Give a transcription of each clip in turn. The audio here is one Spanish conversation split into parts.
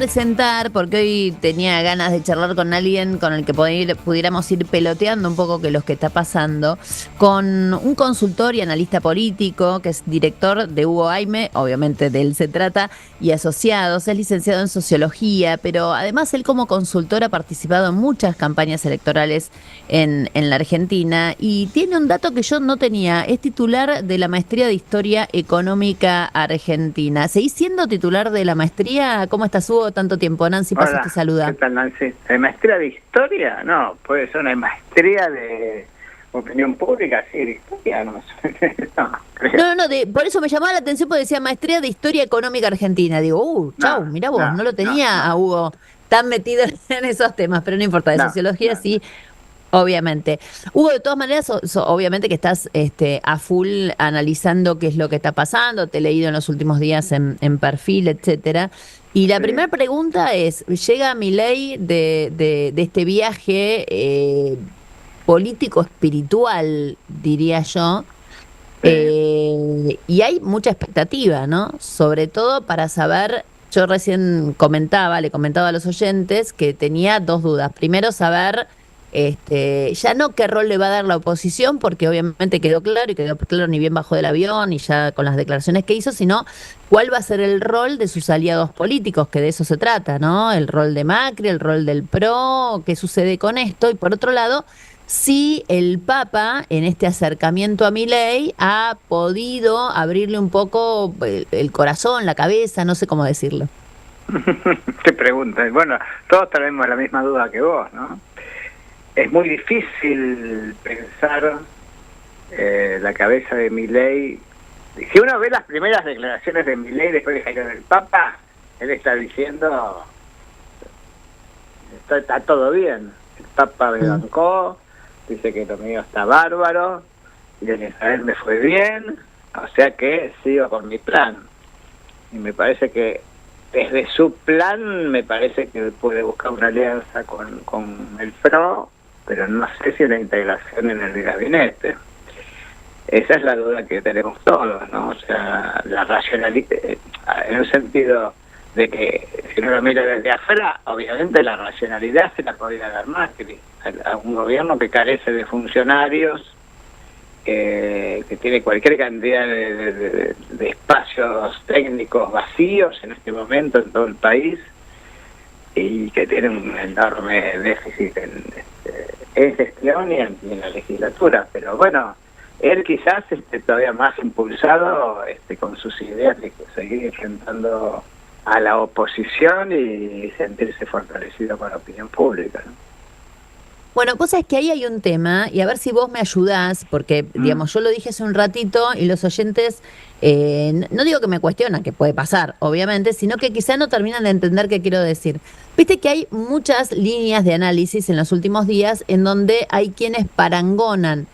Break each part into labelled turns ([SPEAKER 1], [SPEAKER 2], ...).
[SPEAKER 1] presentar, porque hoy tenía ganas de charlar con alguien con el que pudiéramos ir peloteando un poco que lo que está pasando, con un consultor y analista político, que es director de Hugo Aime, obviamente de él se trata, y asociados, es licenciado en Sociología, pero además él como consultor ha participado en muchas campañas electorales en la Argentina, y tiene un dato que yo no tenía, es titular de la Maestría de Historia Económica Argentina. ¿Seguís siendo titular de la maestría? ¿Cómo estás, Hugo? Tanto tiempo. Nancy Paz te
[SPEAKER 2] Hola,
[SPEAKER 1] saluda.
[SPEAKER 2] ¿qué tal, Nancy? ¿Maestría de historia? No, puede ser una maestría de opinión pública, sí, de historia, no sé. No, creo.
[SPEAKER 1] Por eso me llamaba la atención porque decía Maestría de Historia Económica Argentina. Digo, chau, mirá vos, no lo tenía a Hugo tan metido en esos temas, pero no importa, de sociología sí. Obviamente. Hugo, de todas maneras, obviamente que estás a full analizando qué es lo que está pasando, te he leído en los últimos días en Perfil, etcétera. Y la primera pregunta es, llega Milei de este viaje político-espiritual, diría yo, y hay mucha expectativa, ¿no? Sobre todo para saber, yo recién le comentaba a los oyentes que tenía dos dudas. Primero, saber ya no qué rol le va a dar la oposición, porque obviamente quedó claro y quedó claro ni bien bajó del avión y ya con las declaraciones que hizo, sino cuál va a ser el rol de sus aliados políticos, que de eso se trata, ¿no? El rol de Macri, el rol del PRO, qué sucede con esto. Y por otro lado, si el Papa, en este acercamiento a Milei, ha podido abrirle un poco el corazón, la cabeza, no sé cómo decirlo.
[SPEAKER 2] Qué pregunta. Bueno, todos tenemos la misma duda que vos, ¿no? Es muy difícil pensar la cabeza de Milei. Si uno ve las primeras declaraciones de Milei después de caer del Papa, él está diciendo está todo bien. El Papa me bancó, dice que lo mío está bárbaro, y en Israel me fue bien, o sea que sigo con mi plan. Y me parece que desde su plan, me parece que puede buscar una alianza con el PRO, pero no sé si una integración en el gabinete. Esa es la duda que tenemos todos, ¿no? O sea, la racionalidad, en un sentido de que si uno lo mira desde afuera, obviamente la racionalidad se la podría dar Macri, a un gobierno que carece de funcionarios, que tiene cualquier cantidad de espacios técnicos vacíos en este momento en todo el país, y que tiene un enorme déficit en gestión y en la legislatura. Pero bueno, él quizás todavía más impulsado con sus ideas de seguir enfrentando a la oposición y sentirse fortalecido con la opinión pública, ¿no?
[SPEAKER 1] Bueno, cosa es que ahí hay un tema, y a ver si vos me ayudás, porque, digamos, yo lo dije hace un ratito y los oyentes, no digo que me cuestionan, que puede pasar, obviamente, sino que quizá no terminan de entender qué quiero decir. Viste que hay muchas líneas de análisis en los últimos días en donde hay quienes parangonan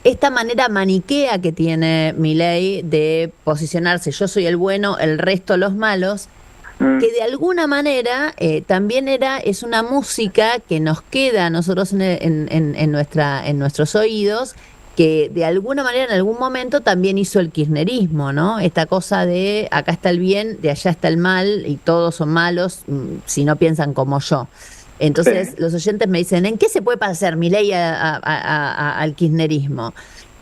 [SPEAKER 1] esta manera maniquea que tiene Milei de posicionarse, yo soy el bueno, el resto los malos, que de alguna manera también es una música que nos queda a nosotros en nuestros oídos, que de alguna manera en algún momento también hizo el kirchnerismo, ¿no? Esta cosa de acá está el bien, de allá está el mal y todos son malos si no piensan como yo. Entonces los oyentes me dicen, ¿en qué se puede parecer Milei al kirchnerismo?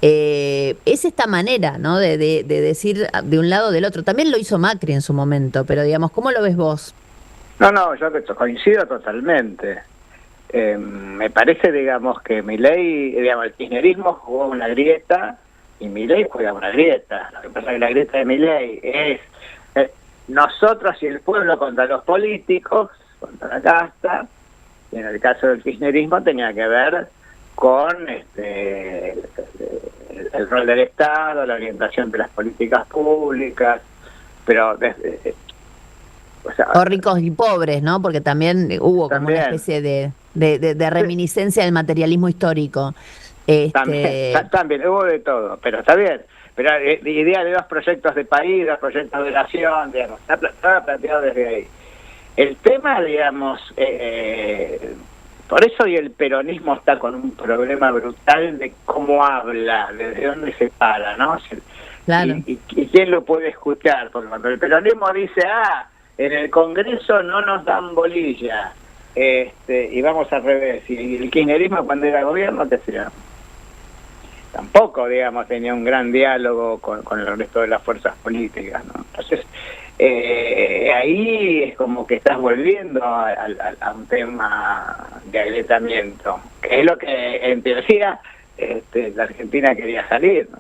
[SPEAKER 1] Es esta manera, ¿no? De decir de un lado o del otro. También lo hizo Macri en su momento, pero digamos, ¿cómo lo ves vos?
[SPEAKER 2] No, yo coincido totalmente. Me parece, digamos, que Milei, digamos, el kirchnerismo jugó una grieta y Milei juega una grieta. Lo que pasa es que la grieta de Milei es nosotros y el pueblo contra los políticos, contra la casta, y en el caso del kirchnerismo tenía que ver con el rol del Estado, la orientación de las políticas públicas, pero
[SPEAKER 1] o ricos y pobres, ¿no? Porque también hubo como una especie de reminiscencia del materialismo histórico.
[SPEAKER 2] También hubo de todo, pero está bien. Pero la idea de dos proyectos de país, dos proyectos de nación, digamos, está planteado desde ahí. El tema, digamos, por eso y el peronismo está con un problema brutal de cómo habla, desde dónde se para, ¿no?
[SPEAKER 1] Claro.
[SPEAKER 2] Y quién lo puede escuchar, porque cuando el peronismo dice, en el Congreso no nos dan bolilla, y vamos al revés. Y el kirchnerismo cuando era gobierno, ¿qué hacía? Tampoco, digamos, tenía un gran diálogo con el resto de las fuerzas políticas, ¿no? Entonces, ahí es como que estás volviendo a un tema de agrietamiento, que es lo que en teoría la Argentina quería salir, ¿no?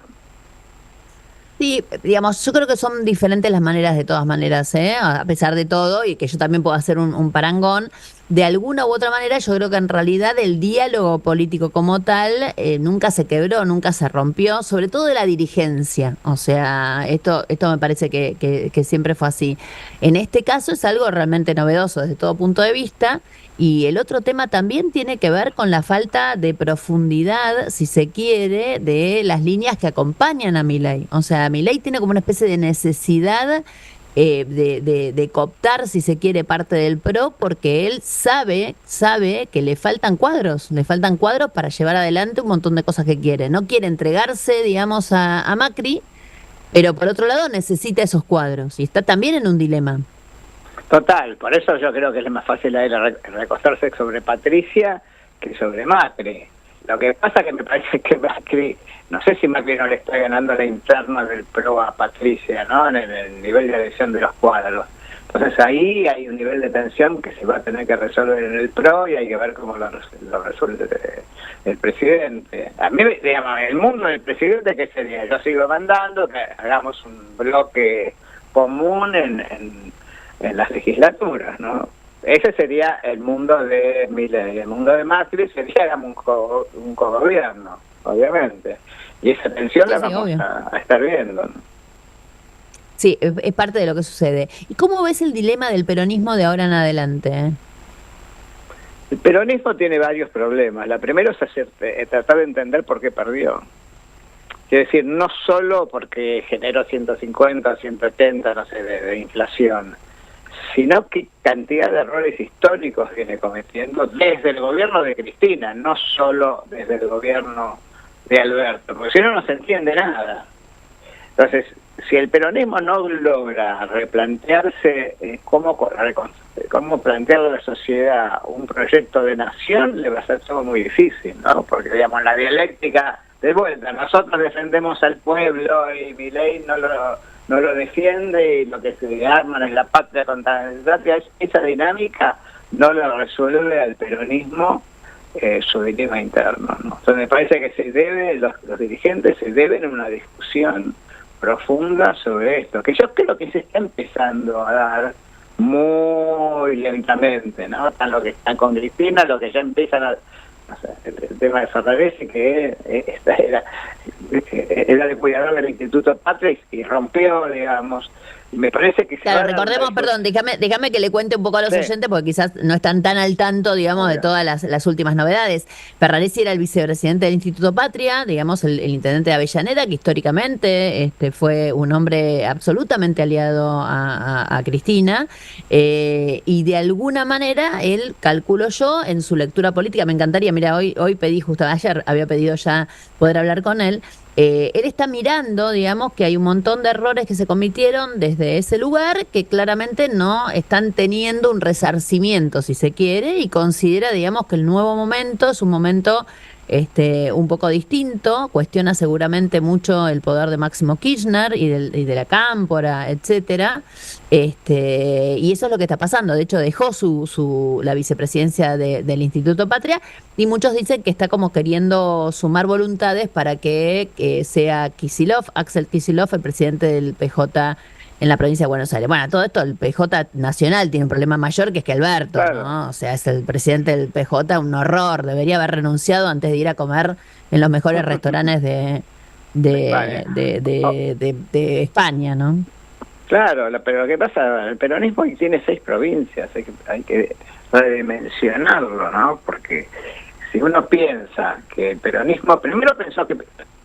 [SPEAKER 1] Sí, digamos, yo creo que son diferentes las maneras de todas maneras, ¿eh? A pesar de todo, y que yo también puedo hacer un parangón. De alguna u otra manera, yo creo que en realidad el diálogo político como tal nunca se quebró, nunca se rompió, sobre todo de la dirigencia. O sea, esto me parece que siempre fue así. En este caso es algo realmente novedoso desde todo punto de vista. Y el otro tema también tiene que ver con la falta de profundidad, si se quiere, de las líneas que acompañan a Milei. O sea, Milei tiene como una especie de necesidad de cooptar, si se quiere, parte del PRO, porque él sabe que le faltan cuadros para llevar adelante un montón de cosas que quiere. No quiere entregarse, digamos, a Macri, pero por otro lado necesita esos cuadros y está también en un dilema.
[SPEAKER 2] Total, por eso yo creo que es más fácil a él recostarse sobre Patricia que sobre Macri. Lo que pasa que me parece que Macri, no sé si Macri no le está ganando la interna del PRO a Patricia, ¿no? En el nivel de elección de los cuadros. Entonces ahí hay un nivel de tensión que se va a tener que resolver en el PRO y hay que ver cómo lo resuelve el presidente. A mí, digamos, el mundo del presidente, ¿qué sería? Yo sigo mandando que hagamos un bloque común en las legislaturas, ¿no? Ese sería el mundo de Milei. El mundo de Macri sería, digamos, un cogobierno, obviamente. Y esa tensión la vamos a estar viendo, ¿no?
[SPEAKER 1] Sí, es parte de lo que sucede. ¿Y cómo ves el dilema del peronismo de ahora en adelante?
[SPEAKER 2] El peronismo tiene varios problemas. La primera es tratar de entender por qué perdió. Quiere decir, no solo porque generó 150, 180, no sé, de inflación, sino qué cantidad de errores históricos viene cometiendo desde el gobierno de Cristina, no solo desde el gobierno de Alberto, porque si no, no se entiende nada. Entonces, si el peronismo no logra replantearse cómo plantear a la sociedad un proyecto de nación, le va a ser todo muy difícil, ¿no? Porque, digamos, la dialéctica, de vuelta, nosotros defendemos al pueblo y Milei no lo defiende y lo que se arman es la patria contra la democracia. Esa dinámica no lo resuelve al peronismo su dilema interno, ¿no? Entonces me parece que los dirigentes se deben una discusión profunda sobre esto, que yo creo que se está empezando a dar muy lentamente, ¿no? Están los que están con Cristina, los que ya empiezan a... O sea, el tema de Ferraresi, que era de cuidador del Instituto Patria y rompió, digamos. Y me parece que...
[SPEAKER 1] Claro, recordemos, perdón, déjame que le cuente un poco a los oyentes, porque quizás no están tan al tanto, digamos, de todas las últimas novedades. Ferraresi era el vicepresidente del Instituto Patria, digamos, el intendente de Avellaneda, que históricamente fue un hombre absolutamente aliado a Cristina, y de alguna manera él, calculo yo, en su lectura política, me encantaría, mira, hoy pedí, justo ayer había pedido ya poder hablar con él. Él está mirando, digamos, que hay un montón de errores que se cometieron desde ese lugar que claramente no están teniendo un resarcimiento, si se quiere, y considera, digamos, que el nuevo momento es un momento un poco distinto, cuestiona seguramente mucho el poder de Máximo Kirchner y de la Cámpora, etcétera, y eso es lo que está pasando. De hecho, dejó la vicepresidencia del Instituto Patria y muchos dicen que está como queriendo sumar voluntades para que sea Axel Kicillof, el presidente del PJ en la provincia de Buenos Aires. Bueno, todo esto, el PJ nacional tiene un problema mayor que es que Alberto, claro, ¿no? O sea, es el presidente del PJ, un horror. Debería haber renunciado antes de ir a comer en los mejores restaurantes de España, ¿no?
[SPEAKER 2] Claro, pero ¿qué pasa? El peronismo tiene 6 provincias, hay que redimensionarlo, ¿no? Porque si uno piensa que el peronismo primero pensó que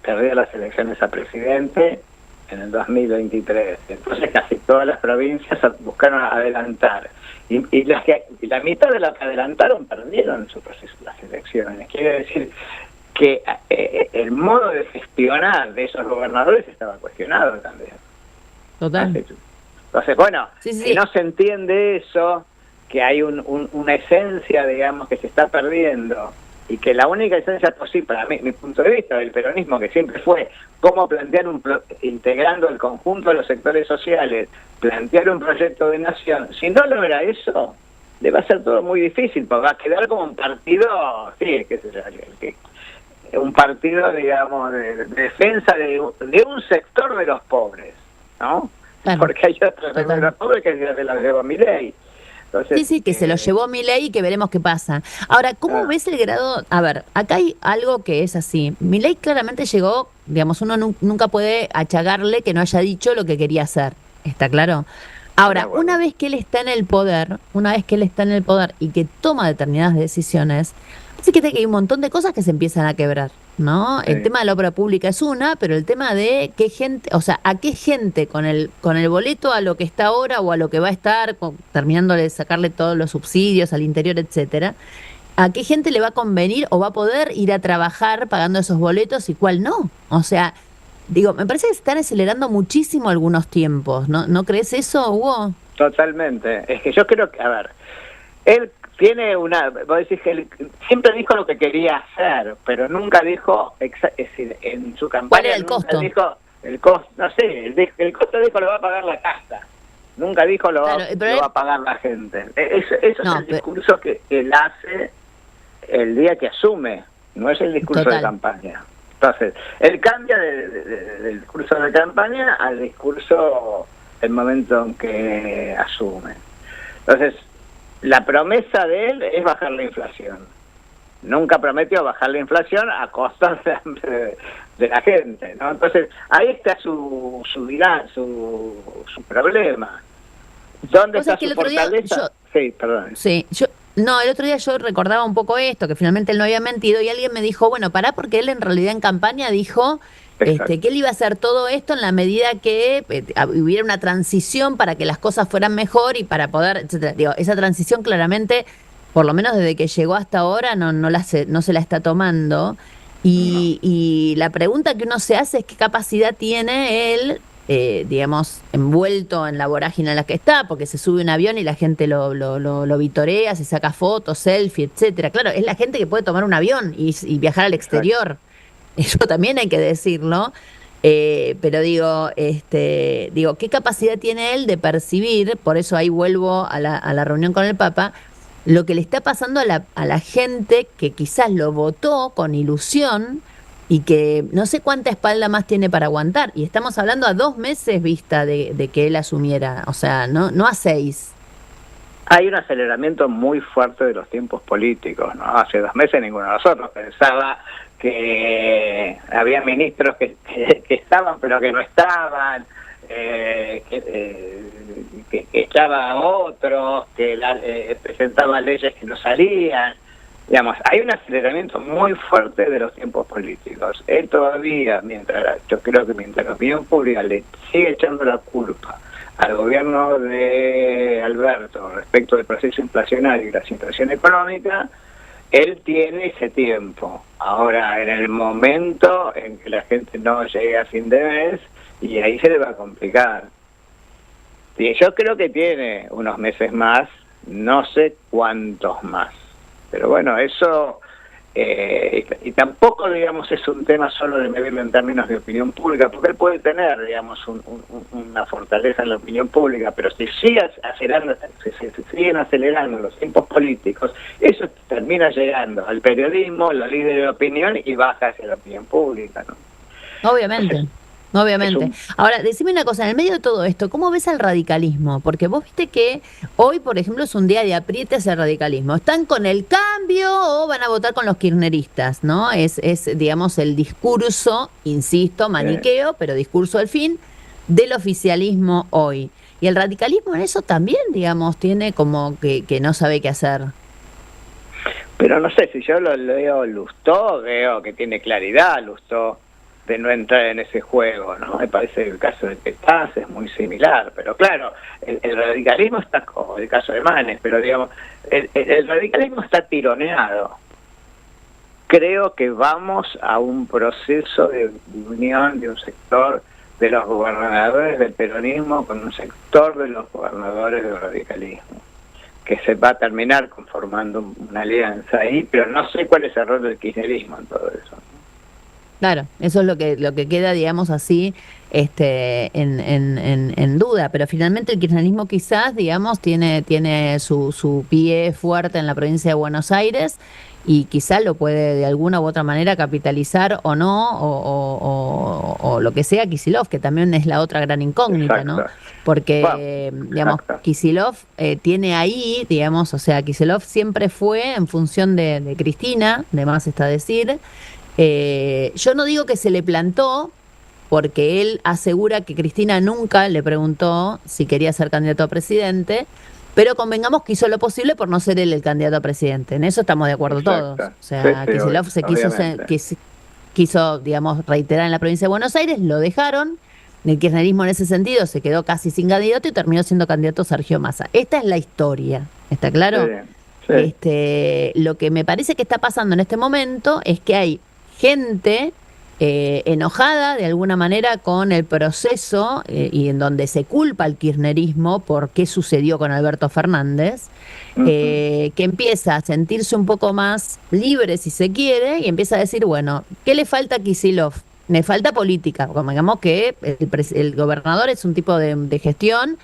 [SPEAKER 2] perdía las elecciones a presidente en el 2023, entonces casi todas las provincias buscaron adelantar y la mitad de las que adelantaron perdieron su proceso, las elecciones. Quiere decir que el modo de gestionar de esos gobernadores estaba cuestionado también.
[SPEAKER 1] Total.
[SPEAKER 2] Entonces, bueno,
[SPEAKER 1] Sí, sí,
[SPEAKER 2] si
[SPEAKER 1] sí.
[SPEAKER 2] no se entiende eso, que hay una esencia, digamos, que se está perdiendo, y que la única esencia posible, para mí, mi punto de vista del peronismo, que siempre fue cómo plantear integrando el conjunto de los sectores sociales, plantear un proyecto de nación, si no logra eso, le va a ser todo muy difícil, porque va a quedar como un partido, sí, qué sé yo, un partido, digamos, de defensa de un sector de los pobres, ¿no?
[SPEAKER 1] Claro,
[SPEAKER 2] Porque hay otro sector de
[SPEAKER 1] total.
[SPEAKER 2] los pobres que se la lleva Milei. Entonces,
[SPEAKER 1] Sí, sí, que se lo llevó Milei y que veremos qué pasa. Ahora, ¿cómo
[SPEAKER 2] ah,
[SPEAKER 1] ves el grado? A ver, acá hay algo que es así. Milei claramente llegó, digamos, uno nunca puede achacarle que no haya dicho lo que quería hacer. ¿Está claro?
[SPEAKER 2] de
[SPEAKER 1] Ahora, una
[SPEAKER 2] acuerdo.
[SPEAKER 1] vez que él está en el poder, una vez que él está en el poder y que toma determinadas decisiones, sí que hay un montón de cosas que se empiezan a quebrar, ¿no? El
[SPEAKER 2] Sí,
[SPEAKER 1] tema de la obra pública es una, pero el tema de qué gente, o sea, a qué gente con el boleto a lo que está ahora o a lo que va a estar, terminando de sacarle todos los subsidios al interior, etcétera, a qué gente le va a convenir o va a poder ir a trabajar pagando esos boletos y cuál no. O sea, digo, me parece que se están acelerando muchísimo algunos tiempos, ¿no? ¿No crees eso, Hugo?
[SPEAKER 2] totalmente. Es que yo creo que, a ver, él tiene vos decís que él siempre dijo lo que quería hacer, pero nunca dijo, es decir, en su
[SPEAKER 1] ¿Cuál
[SPEAKER 2] campaña
[SPEAKER 1] era el
[SPEAKER 2] nunca
[SPEAKER 1] costo?
[SPEAKER 2] dijo el costo, no sé, el costo dijo lo va a pagar la casa, nunca dijo
[SPEAKER 1] Claro, pero
[SPEAKER 2] lo va
[SPEAKER 1] él,
[SPEAKER 2] a pagar la gente. Eso es
[SPEAKER 1] no,
[SPEAKER 2] el discurso que él hace el día que asume, no es el discurso de
[SPEAKER 1] total.
[SPEAKER 2] campaña. Entonces, él cambia del discurso de campaña al discurso el momento en que asume. Entonces, la promesa de él es bajar la inflación. Nunca prometió bajar la inflación a costa de la gente, ¿no? Entonces, ahí está su problema. ¿Dónde
[SPEAKER 1] Vos sabés
[SPEAKER 2] está
[SPEAKER 1] que
[SPEAKER 2] su
[SPEAKER 1] el otro día
[SPEAKER 2] fortaleza? Sí, perdón.
[SPEAKER 1] sí, no, el otro día yo recordaba un poco esto, que finalmente él no había mentido y alguien me dijo, bueno, pará, porque él en realidad en campaña dijo
[SPEAKER 2] Exacto.
[SPEAKER 1] que él iba a hacer todo esto en la medida que hubiera una transición para que las cosas fueran mejor y para poder, etcétera. Digo, esa transición claramente, por lo menos desde que llegó hasta ahora, no se la está tomando.
[SPEAKER 2] No,
[SPEAKER 1] Y la pregunta que uno se hace es qué capacidad tiene él, digamos, envuelto en la vorágine en la que está, porque se sube un avión y la gente lo vitorea, se saca fotos, selfie, etcétera. Claro, es la gente que puede tomar un avión y viajar al
[SPEAKER 2] exacto.
[SPEAKER 1] exterior. Eso también hay que decirlo. Pero digo, ¿qué capacidad tiene él de percibir? Por eso ahí vuelvo a la reunión con el Papa, lo que le está pasando a la gente que quizás lo votó con ilusión y que no sé cuánta espalda más tiene para aguantar. Y estamos hablando a 2 meses vista de que él asumiera, o sea, no a 6.
[SPEAKER 2] Hay un aceleramiento muy fuerte de los tiempos políticos, ¿no? Hace 2 meses ninguno de nosotros pensaba que había ministros que estaban pero que no estaban, que echaba a otros, que presentaba leyes que no salían. Digamos, hay un aceleramiento muy fuerte de los tiempos políticos. Él todavía, yo creo que mientras la opinión pública le sigue echando la culpa al gobierno de Alberto respecto del proceso inflacionario y la situación económica, él tiene ese tiempo. Ahora, en el momento en que la gente no llegue a fin de mes, y ahí se le va a complicar. Y yo creo que tiene unos meses más, no sé cuántos más. Pero bueno, eso, y tampoco, digamos, es un tema solo de medirlo en términos de opinión pública, porque él puede tener, digamos, una fortaleza en la opinión pública, pero si sigue acelerando, si siguen acelerando los tiempos políticos, eso termina llegando al periodismo, los líderes de opinión y baja hacia la opinión pública, ¿no?
[SPEAKER 1] Obviamente,
[SPEAKER 2] Entonces, es
[SPEAKER 1] obviamente.
[SPEAKER 2] un...
[SPEAKER 1] Ahora, decime una cosa, en el medio de todo esto, ¿cómo ves al radicalismo? Porque vos viste que hoy, por ejemplo, es un día de apriete hacia el radicalismo. ¿Están con el cambio o van a votar con los kirchneristas? ¿No? Digamos, el discurso, insisto, maniqueo, pero discurso al fin, del oficialismo hoy. Y el radicalismo en eso también, digamos, tiene como que no sabe qué hacer.
[SPEAKER 2] Pero no sé, si yo lo leo Lustó, veo que tiene claridad Lustó de no entrar en ese juego, ¿no? Me parece que el caso de Petaz es muy similar, pero claro, el radicalismo está como el caso de Manes, pero digamos, el radicalismo está tironeado. Creo que vamos a un proceso de unión de un sector de los gobernadores del peronismo con un sector de los gobernadores del radicalismo, que se va a terminar conformando una alianza ahí, pero no sé cuál es el rol del kirchnerismo en todo eso.
[SPEAKER 1] Claro, eso es lo que queda, digamos así, en duda, pero finalmente el kirchnerismo quizás, digamos, tiene su pie fuerte en la provincia de Buenos Aires y quizás lo puede de alguna u otra manera capitalizar o no, o lo que sea Kicillof, que también es la otra gran incógnita, ¿no?
[SPEAKER 2] Exacto.
[SPEAKER 1] Porque,
[SPEAKER 2] Bueno,
[SPEAKER 1] digamos,
[SPEAKER 2] exacto.
[SPEAKER 1] Kicillof tiene ahí, digamos, o sea, Kicillof siempre fue en función de Cristina, de más está decir. Yo no digo que se le plantó, porque él asegura que Cristina nunca le preguntó si quería ser candidato a presidente, pero convengamos que hizo lo posible por no ser él el candidato a presidente. En eso estamos de acuerdo todos.
[SPEAKER 2] Exacto.
[SPEAKER 1] O
[SPEAKER 2] Sí,
[SPEAKER 1] sea,
[SPEAKER 2] sí,
[SPEAKER 1] Kicillof se
[SPEAKER 2] obviamente.
[SPEAKER 1] quiso, digamos, reiterar en la provincia de Buenos Aires, lo dejaron. El kirchnerismo en ese sentido se quedó casi sin candidato y terminó siendo candidato Sergio Massa. Esta es la historia, ¿está claro?
[SPEAKER 2] Sí, sí.
[SPEAKER 1] Lo que me parece que está pasando en este momento es que hay gente enojada de alguna manera con el proceso y en donde se culpa al kirchnerismo por qué sucedió con Alberto Fernández,
[SPEAKER 2] Ujú.
[SPEAKER 1] que empieza a sentirse un poco más libre si se quiere y empieza a decir, bueno, ¿qué le falta a Kicillof? Le falta política, como digamos que el gobernador es un tipo de gestión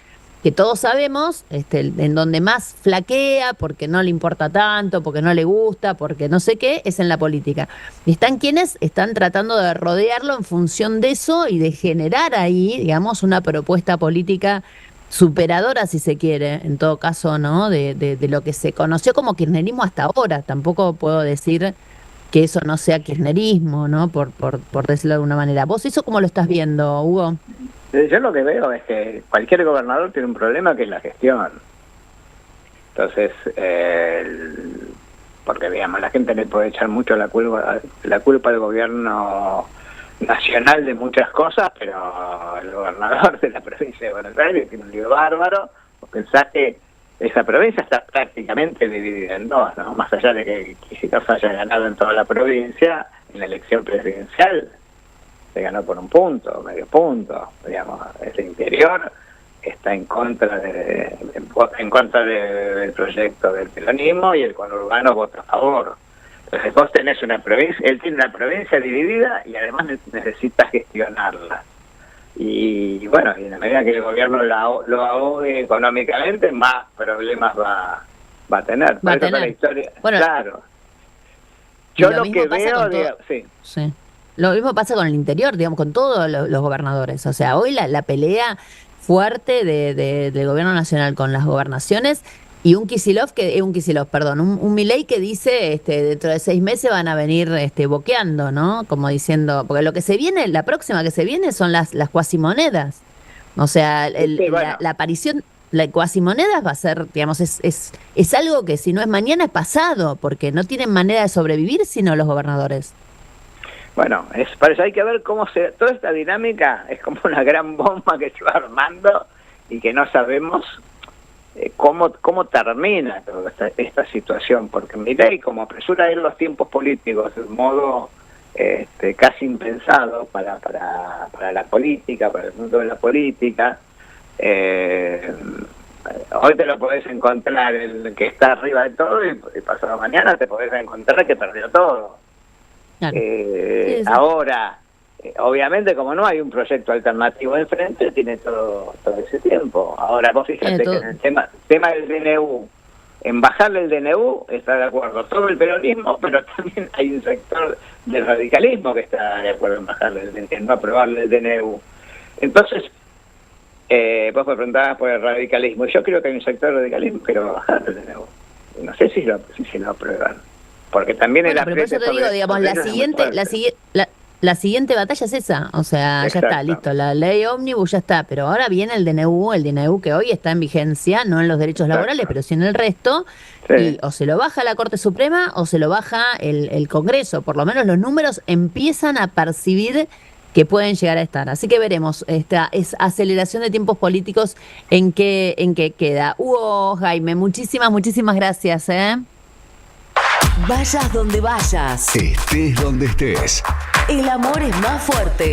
[SPEAKER 1] que todos sabemos, en donde más flaquea, porque no le importa tanto, porque no le gusta, porque no sé qué, es en la política. Y están quienes están tratando de rodearlo en función de eso y de generar ahí, digamos, una propuesta política superadora, si se quiere, en todo caso, ¿no? De lo que se conoció como kirchnerismo hasta ahora. Tampoco puedo decir que eso no sea kirchnerismo, ¿no? Por decirlo de alguna manera. ¿Vos eso cómo lo estás viendo, Hugo?
[SPEAKER 2] Yo lo que veo es que cualquier gobernador tiene un problema que es la gestión. Entonces, porque digamos, la gente le puede echar mucho la culpa al gobierno nacional de muchas cosas, pero el gobernador de la provincia de Buenos Aires tiene un lío bárbaro. Pensás que esa provincia está prácticamente dividida en dos, ¿no? Más allá de que Kicillof haya ganado en toda la provincia, en la elección presidencial se ganó por un punto, medio punto, digamos, el interior está en contra del proyecto del peronismo y el conurbano vota a favor. Entonces vos tenés una provincia, él tiene una provincia dividida y además necesita gestionarla. Y bueno, y en la medida que el gobierno lo ahogue económicamente, más problemas va a tener.
[SPEAKER 1] Va
[SPEAKER 2] Por
[SPEAKER 1] a
[SPEAKER 2] eso que la
[SPEAKER 1] tener.
[SPEAKER 2] historia,
[SPEAKER 1] Bueno,
[SPEAKER 2] claro.
[SPEAKER 1] y
[SPEAKER 2] Yo
[SPEAKER 1] lo
[SPEAKER 2] lo
[SPEAKER 1] mismo
[SPEAKER 2] que
[SPEAKER 1] pasa
[SPEAKER 2] veo,
[SPEAKER 1] con todo.
[SPEAKER 2] sí.
[SPEAKER 1] Sí. Lo mismo pasa con el interior, digamos, con todos los gobernadores. O sea, hoy la pelea fuerte del gobierno nacional con las gobernaciones y un Kicillof, perdón, un Milei que dice, dentro de 6 meses van a venir, boqueando, ¿no? Como diciendo, porque lo que se viene, la próxima que se viene son las cuasimonedas. O sea,
[SPEAKER 2] Sí, bueno,
[SPEAKER 1] la aparición, la cuasimonedas va a ser, digamos, es algo que si no es mañana es pasado, porque no tienen manera de sobrevivir sino los gobernadores.
[SPEAKER 2] bueno, por eso hay que ver toda esta dinámica es como una gran bomba que se va armando y que no sabemos cómo termina toda esta situación, porque Milei, como apresura ir los tiempos políticos de un modo casi impensado para la política, para el mundo de la política, hoy te lo podés encontrar el que está arriba de todo y pasado mañana te podés encontrar que perdió todo.
[SPEAKER 1] Claro. Sí, sí.
[SPEAKER 2] Ahora, obviamente como no hay un proyecto alternativo enfrente, tiene todo ese tiempo. Ahora vos
[SPEAKER 1] Tiene
[SPEAKER 2] fíjate que
[SPEAKER 1] todo.
[SPEAKER 2] en el tema del DNU, en bajarle el DNU está de acuerdo todo el peronismo, pero también hay un sector del radicalismo que está de acuerdo en bajarle en no aprobarle el DNU. Entonces, vos me preguntabas por el radicalismo. Yo creo que hay un sector del radicalismo que lo va a bajar el DNU. No sé si lo aprueban. Porque también el
[SPEAKER 1] Bueno, pero por eso
[SPEAKER 2] apriete
[SPEAKER 1] te digo, digamos,
[SPEAKER 2] sobre ellos es muy fuerte.
[SPEAKER 1] la siguiente batalla es esa. O sea, ya está,
[SPEAKER 2] Exacto.
[SPEAKER 1] listo. La ley ómnibus ya está. Pero ahora viene el DNU que hoy está en vigencia, no en los derechos laborales,
[SPEAKER 2] Exacto.
[SPEAKER 1] pero sí en el resto. Y
[SPEAKER 2] Sí.
[SPEAKER 1] o se lo baja la Corte Suprema o se lo baja el Congreso. Por lo menos los números empiezan a percibir que pueden llegar a estar. Así que veremos esta es aceleración de tiempos políticos en qué queda. Hugo, Jaime, muchísimas gracias, ¿eh?
[SPEAKER 3] Vayas donde vayas.
[SPEAKER 4] Estés donde estés.
[SPEAKER 3] El amor es más fuerte.